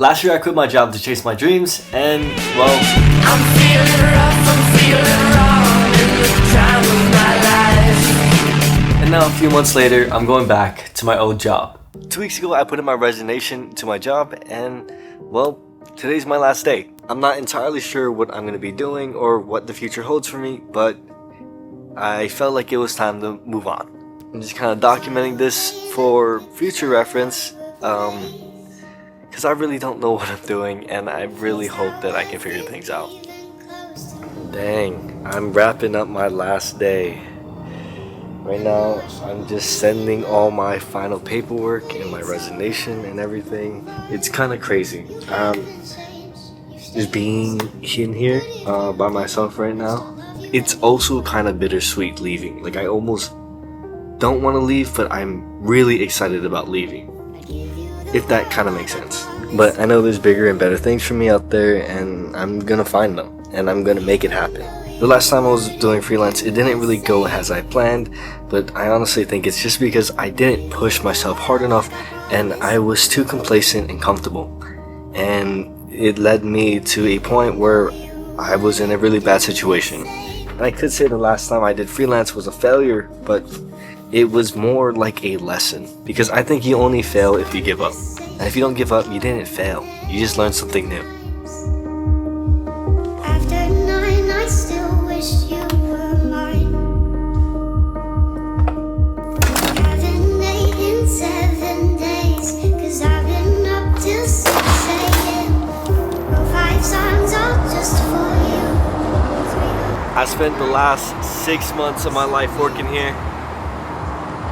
Last year I quit my job to chase my dreams, and well, I'm feeling rough, I'm feeling wrong in the time of my life. And now a few months later, I'm going back to my old job. 2 weeks ago I put in my resignation to my job, and well, today's my last day. I'm not entirely sure what I'm going to be doing or what the future holds for me, but I felt like it was time to move on. I'm just kind of documenting this for future reference, because I really don't know what I'm doing, and I really hope that I can figure things out. Dang, I'm wrapping up my last day. Right now, I'm just sending all my final paperwork and my resignation and everything. It's kind of crazy. Just being in here by myself right now. It's also kind of bittersweet leaving. Like, I almost don't want to leave, but I'm really excited about leaving. If that kind of makes sense. But I know there's bigger and better things for me out there, and I'm gonna find them, and I'm gonna make it happen. The last time I was doing freelance, it didn't really go as I planned, but I honestly think it's just because I didn't push myself hard enough, and I was too complacent and comfortable. And it led me to a point where I was in a really bad situation. And I could say the last time I did freelance was a failure, but it was more like a lesson, because I think you only fail if you give up. And if you don't give up, you didn't fail. You just learned something new. After 9, I still wish you were mine. Haven't ate in 7 days, 'cause I've been up till 6 a.m. Wrote 5 songs all just for you. I spent the last 6 months of my life working here,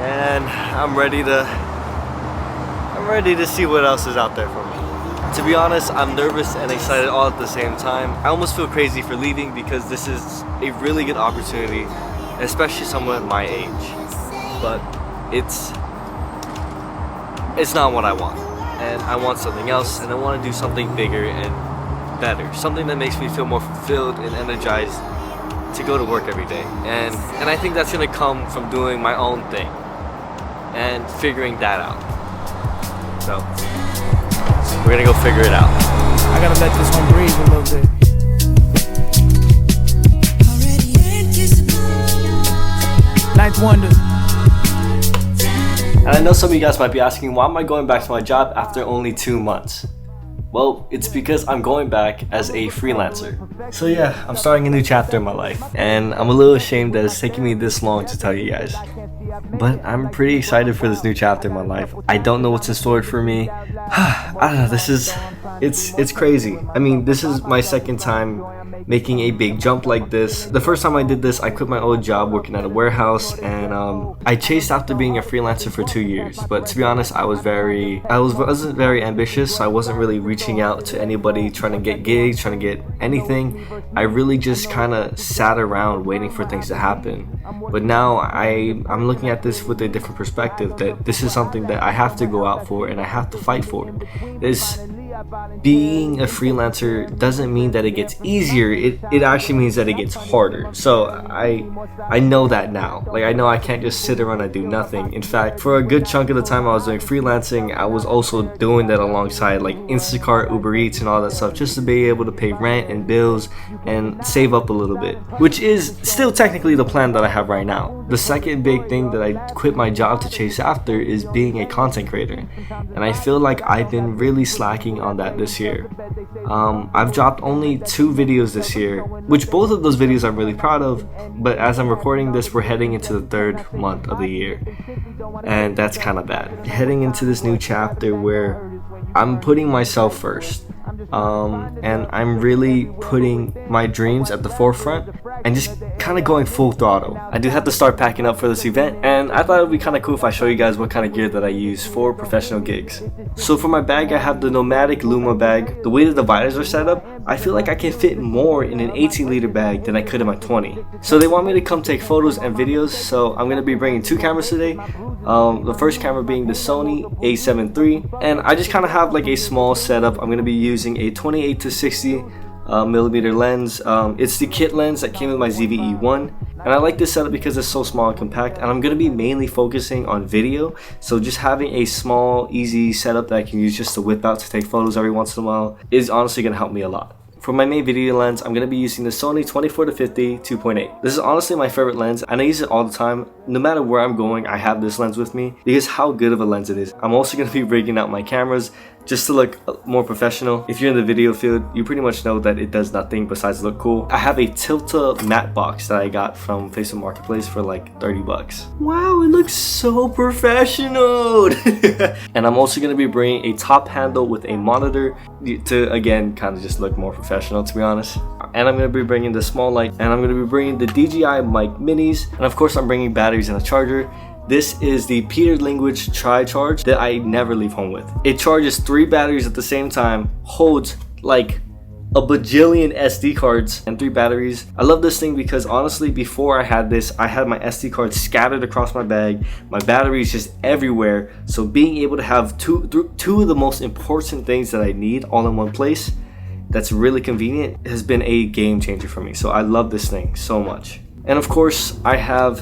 and I'm ready to see what else is out there for me. To be honest, I'm nervous and excited all at the same time. I almost feel crazy for leaving because this is a really good opportunity, especially someone my age. But it's not what I want, and I want something else, and I want to do something bigger and better, something that makes me feel more fulfilled and energized to go to work every day. And I think that's gonna come from doing my own thing and figuring that out. So we're gonna go figure it out. I gotta let this one breathe a little bit. Ninth Wonder. And I know some of you guys might be asking, why am I going back to my job after only 2 months? Well, it's because I'm going back as a freelancer. So yeah, I'm starting a new chapter in my life, and I'm a little ashamed that it's taking me this long to tell you guys. But I'm pretty excited for this new chapter in my life. I don't know what's in store for me. I don't know, it's crazy. I mean, this is my second time making a big jump like this. The first time I did this, I quit my old job working at a warehouse, and I chased after being a freelancer for 2 years. But to be honest, I wasn't very ambitious, so I wasn't really reaching out to anybody trying to get gigs, trying to get anything. I really just kind of sat around waiting for things to happen. But now I'm looking at this with a different perspective, that this is something that I have to go out for and I have to fight for it. Being a freelancer doesn't mean that it gets easier, it actually means that it gets harder. So I know that now. Like, I know I can't just sit around and do nothing. In fact, for a good chunk of the time I was doing freelancing, I was also doing that alongside like Instacart, Uber Eats and all that stuff, just to be able to pay rent and bills and save up a little bit, which is still technically the plan that I have right now. The second big thing that I quit my job to chase after is being a content creator, and I feel like I've been really slacking on that this year. I've dropped only 2 videos this year, which both of those videos I'm really proud of, but as I'm recording this, we're heading into the 3rd month of the year, and that's kind of bad. Heading into this new chapter where I'm putting myself first, and I'm really putting my dreams at the forefront and just kind of going full throttle. I do have to start packing up for this event, and I thought it would be kind of cool if I show you guys what kind of gear that I use for professional gigs. So for my bag, I have the Nomadic Luma bag. The way the dividers are set up, I feel like I can fit more in an 18-liter bag than I could in my 20. So they want me to come take photos and videos, so I'm going to be bringing 2 cameras today. The first camera being the Sony a7 III, and I just kind of have like a small setup. I'm going to be using a 28-60 millimeter lens. It's the kit lens that came with my ZVE1, and I like this setup because it's so small and compact, and I'm going to be mainly focusing on video, so just having a small easy setup that I can use just to whip out to take photos every once in a while is honestly going to help me a lot. For my main video lens, I'm going to be using the Sony 24-50 2.8. This is honestly my favorite lens, and I use it all the time. No matter where I'm going, I have this lens with me because how good of a lens it is. I'm also going to be rigging out my cameras just to look more professional. If you're in the video field, you pretty much know that it does nothing besides look cool. I have a Tilta matte box that I got from Facebook Marketplace for like 30 bucks. Wow, it looks so professional. And I'm also going to be bringing a top handle with a monitor to, again, kind of just look more professional, to be honest. And I'm going to be bringing the small light, and I'm going to be bringing the DJI mic minis, and of course I'm bringing batteries and a charger. This is the Peter Language Tri-Charge that I never leave home with. It charges 3 batteries at the same time, holds like a bajillion SD cards and 3 batteries. I love this thing because honestly, before I had this, I had my SD cards scattered across my bag, my batteries just everywhere. So being able to have two of the most important things that I need all in one place, that's really convenient, has been a game changer for me. So I love this thing so much. And of course, I have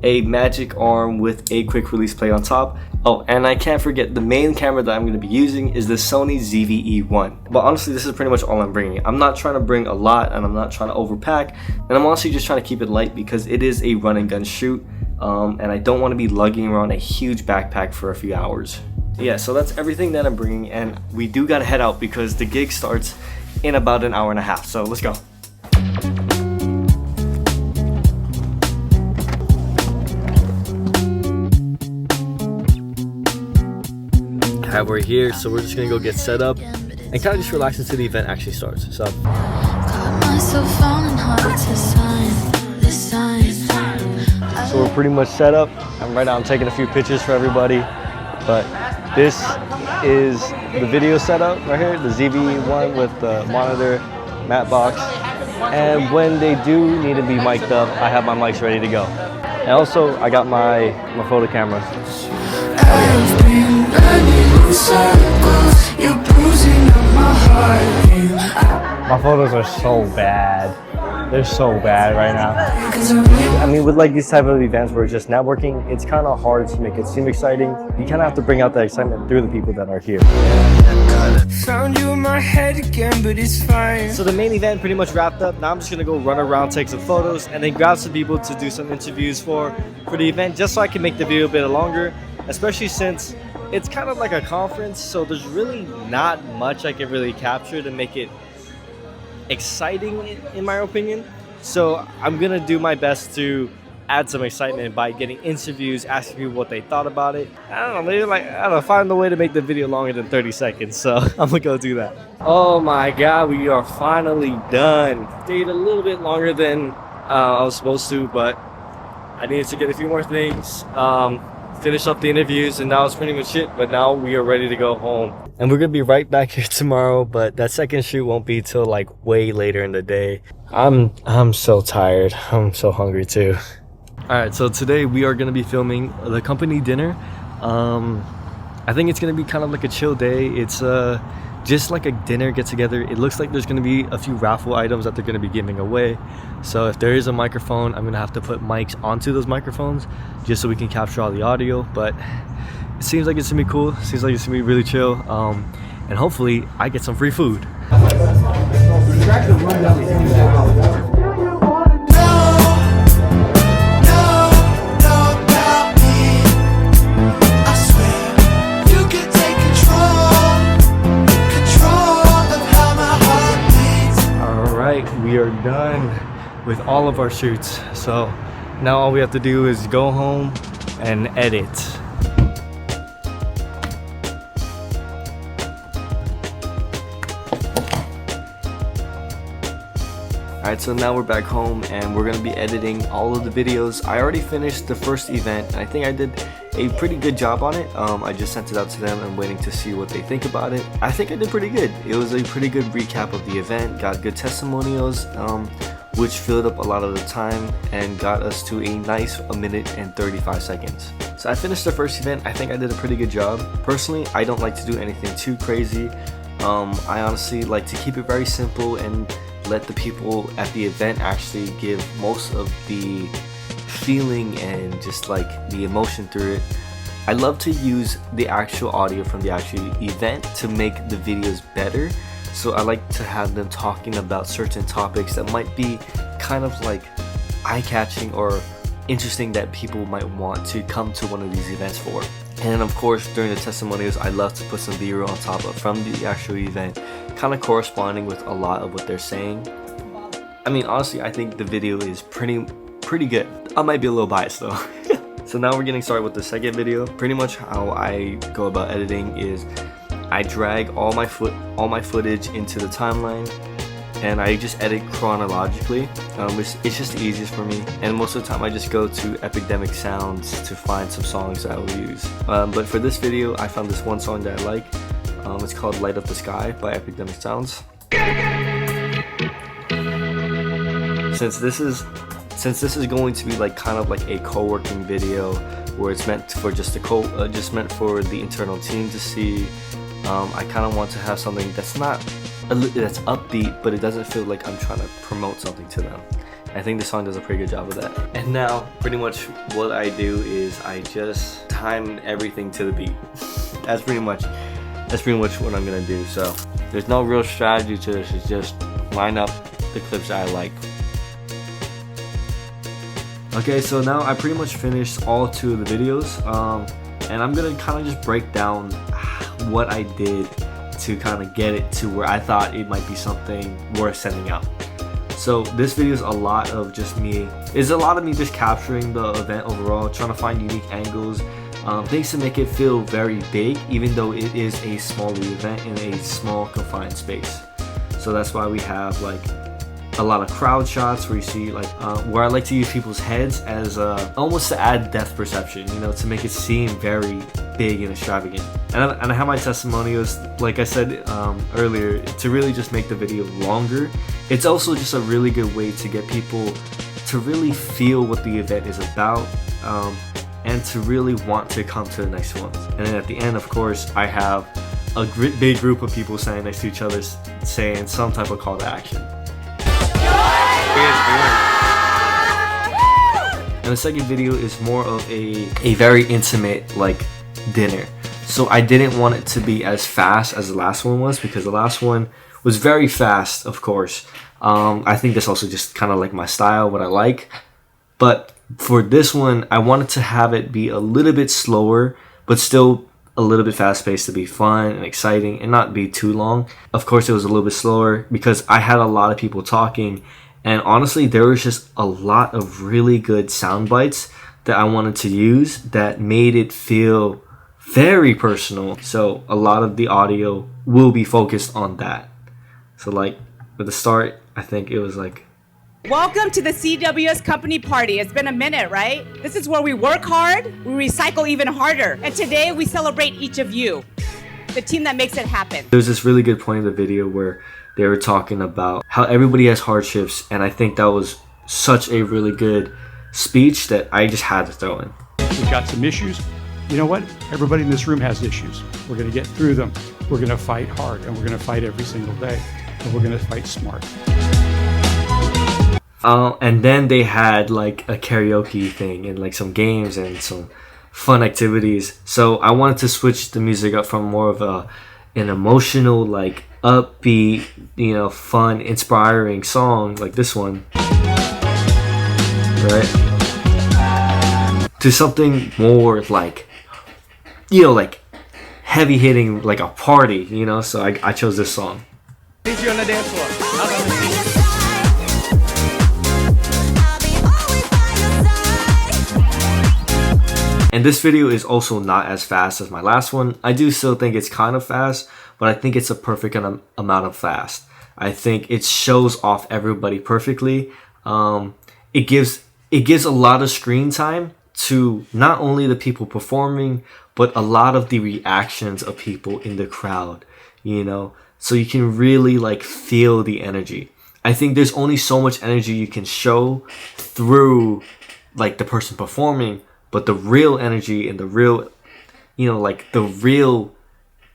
a magic arm with a quick release plate on top. Oh, and I can't forget the main camera that I'm going to be using is the Sony ZVE1. But honestly, this is pretty much all I'm bringing. I'm not trying to bring a lot, and I'm not trying to overpack, and I'm honestly just trying to keep it light because it is a run and gun shoot, and I don't want to be lugging around a huge backpack for a few hours. Yeah, so that's everything that I'm bringing, and we do gotta head out because the gig starts in about an hour and a half, so let's go. Alright, we're here, so we're just gonna go get set up and kind of just relax until the event actually starts. So we're pretty much set up. Right now I'm taking a few pictures for everybody, but this is the video setup right here, the ZVE1 with the monitor, matte box, and when they do need to be mic'd up, I have my mics ready to go. And also I got my photo camera. My photos are so bad. They're so bad right now. I mean, with like these type of events where it's just networking, it's kind of hard to make it seem exciting. You kind of have to bring out that excitement through the people that are here. Found you in my head again, but it's fine. So the main event pretty much wrapped up. Now I'm just gonna go run around, take some photos, and then grab some people to do some interviews for the event, just so I can make the video a bit longer, especially since it's kind of like a conference, so there's really not much I can really capture to make it exciting in my opinion. So I'm gonna do my best to add some excitement by getting interviews, asking people what they thought about it. I don't know, maybe like, I don't know, find a way to make the video longer than 30 seconds, so I'm gonna go do that. Oh my god, we are finally done. Stayed a little bit longer than I was supposed to, but I needed to get a few more things, finish up the interviews, and that was pretty much it. But now we are ready to go home, and we're gonna be right back here tomorrow, but that second shoot won't be till like way later in the day. I'm so tired. I'm so hungry too. All right, so today we are gonna be filming the company dinner. I think it's gonna be kind of like a chill day. It's just like a dinner get together. It looks like there's gonna be a few raffle items that they're gonna be giving away. So if there is a microphone, I'm gonna have to put mics onto those microphones just so we can capture all the audio. But it seems like it's gonna be cool. It seems like it's gonna be really chill. And hopefully I get some free food. We are done with all of our shoots, so now all we have to do is go home and edit. Alright, so now we're back home and we're gonna be editing all of the videos. I already finished the first event and I think I did a pretty good job on it. I just sent it out to them and waiting to see what they think about it. I think I did pretty good. It was a pretty good recap of the event, got good testimonials, which filled up a lot of the time and got us to a nice 1 minute and 35 seconds. So I finished the first event. I think I did a pretty good job. Personally, I don't like to do anything too crazy. I honestly like to keep it very simple and let the people at the event actually give most of the feeling and just like the emotion through it. I love to use the actual audio from the actual event to make the videos better. So I like to have them talking about certain topics that might be kind of like eye-catching or interesting that people might want to come to one of these events for. And then of course during the testimonials, I love to put some B-roll on top of from the actual event, kind of corresponding with a lot of what they're saying. I mean, honestly, I think the video is pretty good. I might be a little biased though. So now we're getting started with the second video. Pretty much how I go about editing is I drag all my footage into the timeline and I just edit chronologically. It's just the easiest for me, and most of the time I just go to Epidemic Sounds to find some songs that I will use. But for this video, I found this one song that I like. It's called Light Up the Sky by Epidemic Sounds. Since this is going to be like kind of like a co-working video where it's meant for just meant for the internal team to see, I kind of want to have something that's that's upbeat, but it doesn't feel like I'm trying to promote something to them. I think the song does a pretty good job of that. And now pretty much what I do is I just time everything to the beat. That's pretty much what I'm gonna do. So there's no real strategy to this. It's just line up the clips that I like. Okay, so now I pretty much finished all 2 of the videos, and I'm gonna kind of just break down what I did to kind of get it to where I thought it might be something worth sending out. So this video is a lot of me just capturing the event overall, trying to find unique angles, things to make it feel very big, even though it is a smaller event in a small confined space. So that's why we have like a lot of crowd shots where you see like where I like to use people's heads as almost to add depth perception, you know, to make it seem very big and extravagant. And I have my testimonials, like I said earlier, to really just make the video longer. It's also just a really good way to get people to really feel what the event is about, and to really want to come to the next one. And then at the end, of course, I have a big group of people standing next to each other saying some type of call to action. And the second video is more of a very intimate like dinner. So I didn't want it to be as fast as the last one was, because the last one was very fast, of course. I think that's also just kind of like my style, what I like. But for this one, I wanted to have it be a little bit slower, but still a little bit fast-paced to be fun and exciting and not be too long. Of course, it was a little bit slower because I had a lot of people talking, and honestly, there was just a lot of really good sound bites that I wanted to use that made it feel very personal. So a lot of the audio will be focused on that. So like at the start, I think it was like, welcome to the CWS company party. It's been a minute, right? This is where we work hard, we recycle even harder. And today we celebrate each of you, the team that makes it happen. There's this really good point in the video where they were talking about how everybody has hardships, and I think that was such a really good speech that I just had to throw in. We've got some issues. You know what? Everybody in this room has issues. We're going to get through them. We're going to fight hard, and we're going to fight every single day, and we're going to fight smart. And then they had like a karaoke thing and like some games and some fun activities. So I wanted to switch the music up from more of an emotional, like upbeat, you know, fun, inspiring song like this one, right, to something more like, you know, like heavy hitting, like a party, you know. So I chose this song. Need you on the dance floor. And this video is also not as fast as my last one. I do still think it's kind of fast, but I think it's a perfect amount of fast. I think it shows off everybody perfectly. It gives a lot of screen time to not only the people performing, but a lot of the reactions of people in the crowd, you know, so you can really like feel the energy. I think there's only so much energy you can show through like the person performing, but the real energy and the real, you know, like the real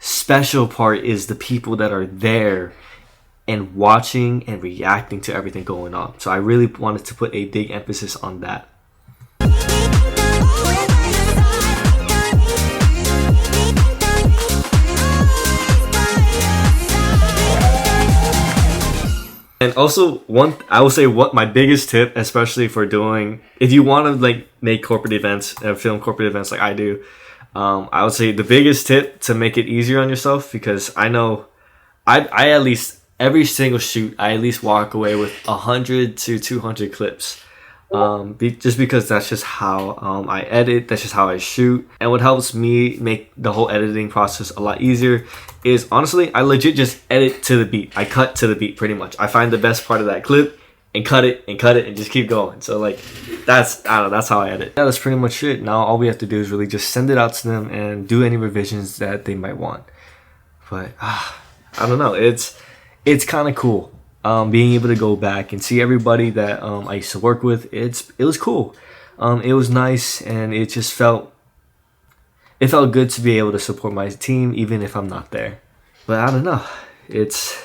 special part is the people that are there and watching and reacting to everything going on. So I really wanted to put a big emphasis on that. And also, I will say what my biggest tip, especially for doing, if you want to like make corporate events, film corporate events like I do, I would say the biggest tip to make it easier on yourself, because I know I at least every single shoot I at least walk away with 100 to 200 clips, just because that's just how I edit, that's just how I shoot. And what helps me make the whole editing process a lot easier is, honestly, I legit just edit to the beat. I cut to the beat pretty much. I find the best part of that clip and cut it and just keep going. So like that's how I edit. Yeah, that's pretty much it. Now all we have to do is really just send it out to them and do any revisions that they might want. But I don't know, it's kind of cool being able to go back and see everybody that I used to work with. It was cool. It was nice, and it just felt good to be able to support my team even if I'm not there. But I don't know, it's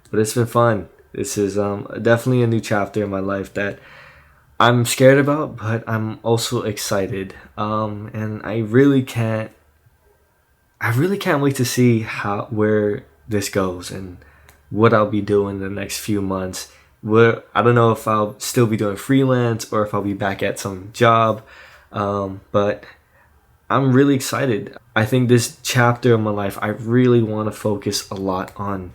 been fun. This is definitely a new chapter in my life that I'm scared about, but I'm also excited. And I really can't wait to see where this goes and what I'll be doing in the next few months. I don't know if I'll still be doing freelance or if I'll be back at some job, but I'm really excited. I think this chapter of my life, I really want to focus a lot on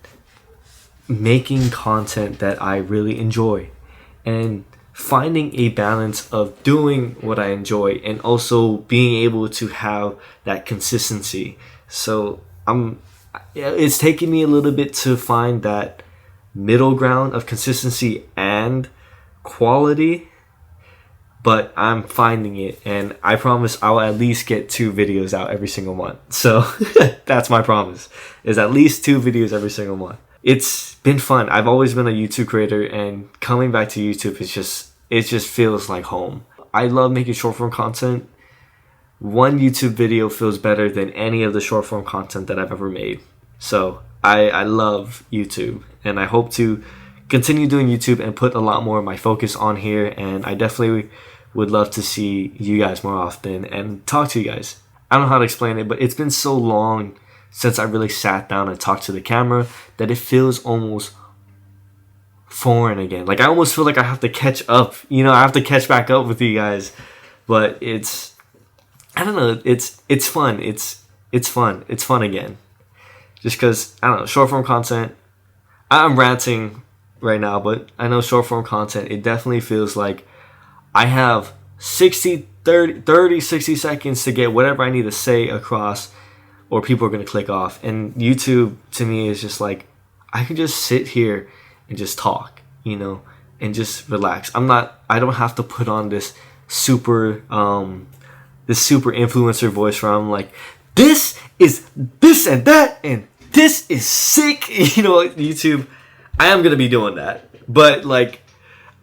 making content that I really enjoy and finding a balance of doing what I enjoy and also being able to have that consistency. So it's taking me a little bit to find that middle ground of consistency and quality, but I'm finding it, and I promise I'll at least get 2 videos out every single month. So that's my promise, is at least 2 videos every single month. It's been fun. I've always been a YouTube creator, and coming back to YouTube it just feels like home. I love making short form content. One YouTube video feels better than any of the short form content that I've ever made. So I love YouTube, and I hope to continue doing YouTube and put a lot more of my focus on here. And I definitely would love to see you guys more often and talk to you guys. I don't know how to explain it, but it's been so long since I really sat down and talked to the camera that it feels almost foreign again. Like I almost feel like I have to catch up. I have to catch back up with you guys. But I don't know. It's fun. It's fun. It's fun again. Just because, I don't know, short form content. I'm ranting right now, but I know short form content, it definitely feels like I have 60 seconds to get whatever I need to say across, or people are going to click off. And YouTube to me is just like, I can just sit here and just talk, and just relax. I don't have to put on this super influencer voice where I'm like, this is this and that, and this is sick. YouTube, I am going to be doing that. But, like,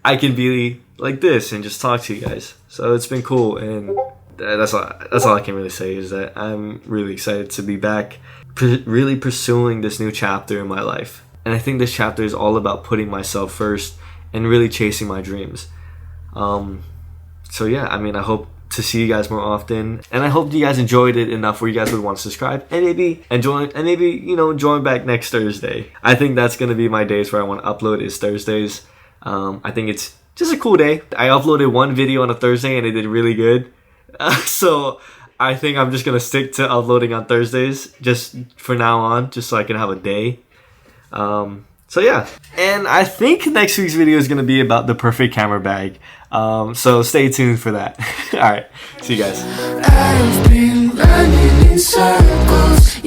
I can be like this and just talk to you guys. So it's been cool, and that's all I can really say is that I'm really excited to be back, really pursuing this new chapter in my life. And I think this chapter is all about putting myself first and really chasing my dreams. So yeah, I hope to see you guys more often, and I hope you guys enjoyed it enough where you guys would want to subscribe and maybe join back next Thursday. I think that's gonna be my days where I want to upload is Thursdays. I think it's just a cool day. I uploaded 1 video on a Thursday and it did really good, so I think I'm just gonna stick to uploading on Thursdays just for now on, just so I can have a day. So yeah, and I think next week's video is gonna be about the perfect camera bag. So stay tuned for that. Alright, see you guys. I've been running in circles.